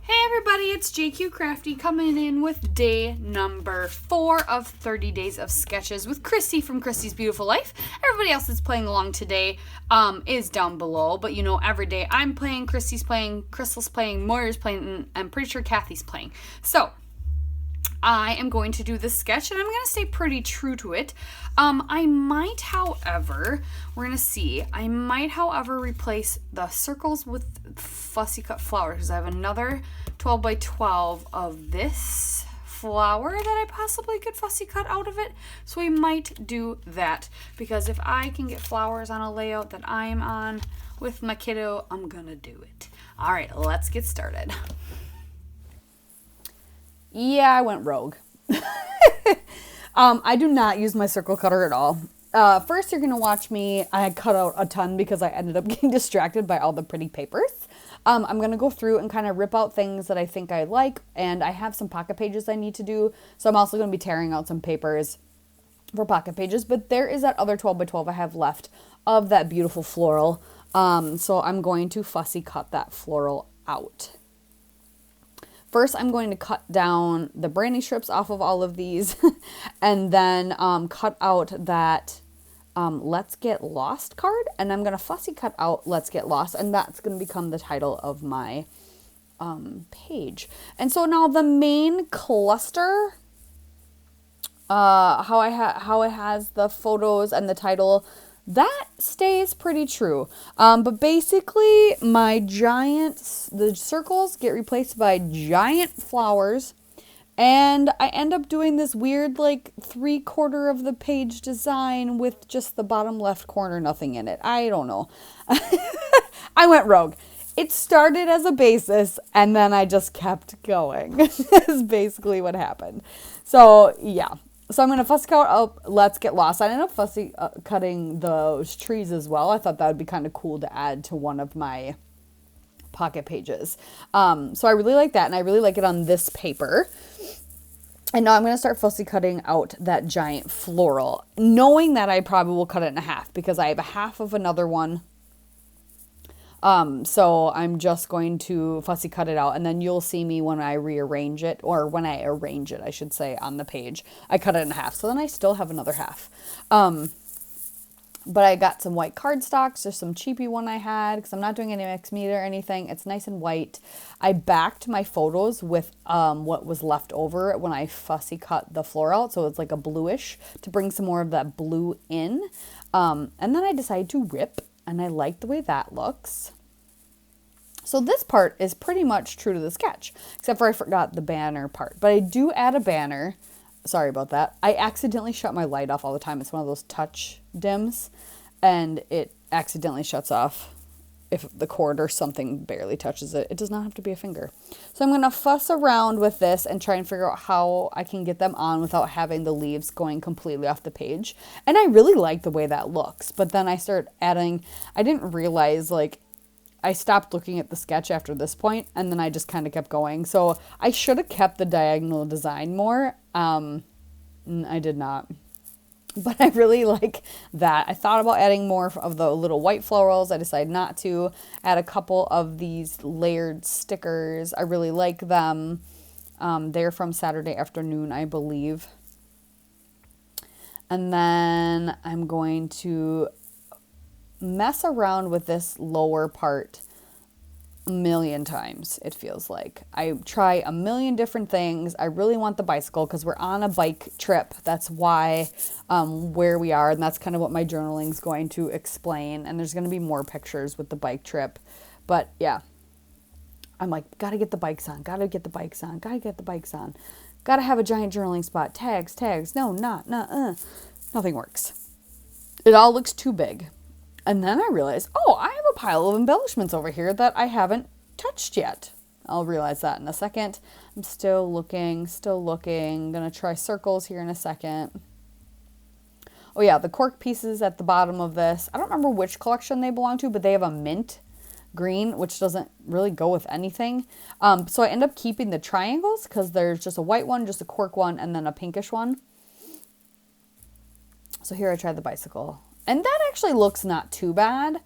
Hey everybody, it's JQ Crafty coming in with day number 4 of 30 days of sketches with Christy from Christy's Beautiful Life. Everybody else that's playing along today is down below, but you know, every day I'm playing, Christy's playing, Crystal's playing, Moira's playing, and I'm pretty sure Kathy's playing. So, I am going to do this sketch, and I'm going to stay pretty true to it. I might, however, replace the circles with fussy cut flowers, because I have another 12 by 12 of this flower that I possibly could fussy cut out of it. So we might do that, because if I can get flowers on a layout that I'm on with my kiddo, I'm going to do it. All right, let's get started. Yeah, I went rogue. I do not use my circle cutter at all. First, you're going to watch me. I cut out a ton because I ended up getting distracted by all the pretty papers. I'm going to go through and kind of rip out things that I think I like, and I have some pocket pages I need to do. So I'm also going to be tearing out some papers for pocket pages, but there is that other 12 by 12 I have left of that beautiful floral. So I'm going to fussy cut that floral out. First, I'm going to cut down the branding strips off of all of these and then cut out that Let's Get Lost card. And I'm going to fussy cut out Let's Get Lost, and that's going to become the title of my page. And so now the main cluster, how it has the photos and the title, that stays pretty true. But basically the circles get replaced by giant flowers, and I end up doing this weird like 3/4 of the page design with just the bottom left corner, nothing in it. I don't know. I went rogue. It started as a basis and then I just kept going. Is basically what happened. So yeah. So I'm going to fussy cut out Let's Get Lost. I ended up fussy cutting those trees as well. I thought that would be kind of cool to add to one of my pocket pages. So I really like that, and I really like it on this paper. And now I'm going to start fussy cutting out that giant floral, knowing that I probably will cut it in half because I have a half of another one. So I'm just going to fussy cut it out, and then you'll see me when I rearrange it, or when I arrange it, I should say, on the page. I cut it in half, so then I still have another half. But I got some white cardstocks. There's some cheapy one I had, because I'm not doing any mixed media or anything. It's nice and white. I backed my photos with what was left over when I fussy cut the floral out, so it's like a bluish, to bring some more of that blue in. And then I decided to rip, and I like the way that looks. So this part is pretty much true to the sketch, except for I forgot the banner part. But I do add a banner. Sorry about that. I accidentally shut my light off all the time. It's one of those touch dims, and it accidentally shuts off if the cord or something barely touches it. It does not have to be a finger. So I'm going to fuss around with this and try and figure out how I can get them on without having the leaves going completely off the page. And I really like the way that looks. But then I start adding, I didn't realize, like, I stopped looking at the sketch after this point, and then I just kind of kept going. So I should have kept the diagonal design more. I did not. But I really like that. I thought about adding more of the little white florals. I decided not to. Add a couple of these layered stickers. I really like them. They're from Saturday Afternoon, I believe. And then I'm going to mess around with this lower part a million times, it feels like. I try a million different things. I really want the bicycle because we're on a bike trip. That's why where we are, and that's kind of what my journaling is going to explain. And there's going to be more pictures with the bike trip. But yeah, I'm like, gotta get the bikes on, gotta get the bikes on, gotta get the bikes on. Gotta have a giant journaling spot. Tags. No, nothing works. It all looks too big. And then I realized, I have a pile of embellishments over here that I haven't touched yet. I'll realize that in a second. I'm still looking. Gonna try circles here in a second. Oh yeah, the cork pieces at the bottom of this. I don't remember which collection they belong to, but they have a mint green, which doesn't really go with anything. So I end up keeping the triangles because there's just a white one, just a cork one, and then a pinkish one. So here I tried the bicycle. And that actually looks not too bad.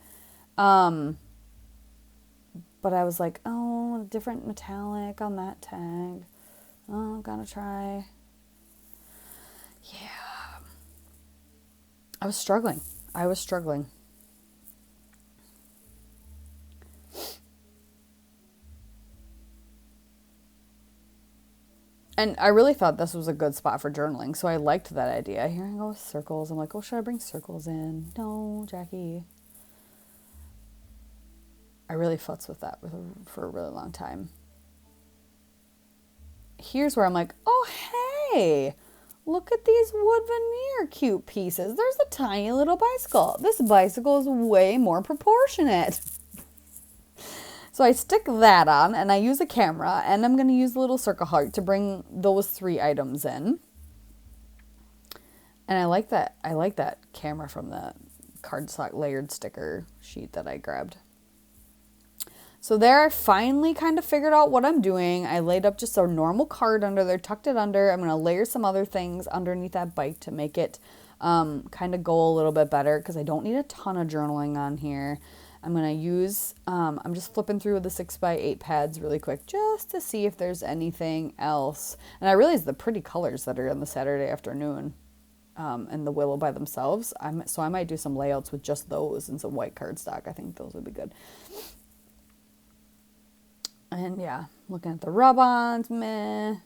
but I was like, oh, a different metallic on that tag. Oh, gotta try. Yeah. I was struggling. And I really thought this was a good spot for journaling, so I liked that idea. Here I go with circles. I'm like, oh, should I bring circles in? No, Jackie. I really futz with that for a really long time. Here's where I'm like, oh, hey, look at these wood veneer cute pieces. There's a tiny little bicycle. This bicycle is way more proportionate. So I stick that on and I use a camera, and I'm going to use the little circle heart to bring those 3 items in. And I like that camera from the cardstock layered sticker sheet that I grabbed. So there I finally kind of figured out what I'm doing. I laid up just a normal card under there, tucked it under. I'm going to layer some other things underneath that bike to make it kind of go a little bit better, because I don't need a ton of journaling on here. I'm going to use, I'm just flipping through the 6x8 pads really quick just to see if there's anything else. And I realized the pretty colors that are on the Saturday afternoon and the willow by themselves. So I might do some layouts with just those and some white cardstock. I think those would be good. And yeah, looking at the rub-ons, meh.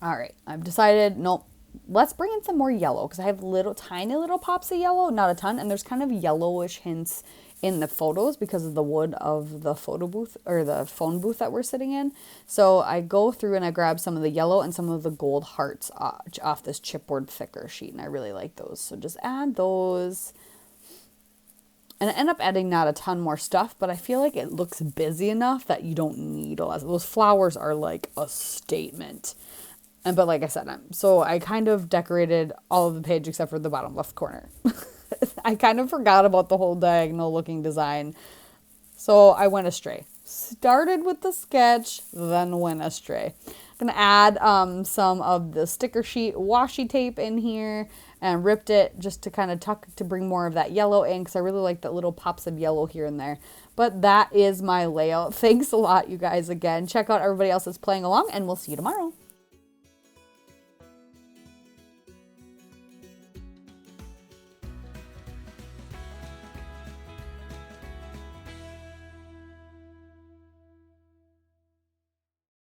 All right, I've decided, nope, let's bring in some more yellow, because I have tiny little pops of yellow, not a ton, and there's kind of yellowish hints in the photos because of the wood of the photo booth or the phone booth that we're sitting in. So I go through and I grab some of the yellow and some of the gold hearts off this chipboard thicker sheet, and I really like those. So just add those. And I end up adding not a ton more stuff, but I feel like it looks busy enough that you don't need a lot. Those flowers are like a statement. But like I said, so I kind of decorated all of the page except for the bottom left corner. I kind of forgot about the whole diagonal looking design. So I went astray. Started with the sketch, then went astray. I'm going to add some of the sticker sheet washi tape in here and ripped it just to kind of to bring more of that yellow in, because I really like the little pops of yellow here and there. But that is my layout. Thanks a lot, you guys, again. Check out everybody else that's playing along, and we'll see you tomorrow.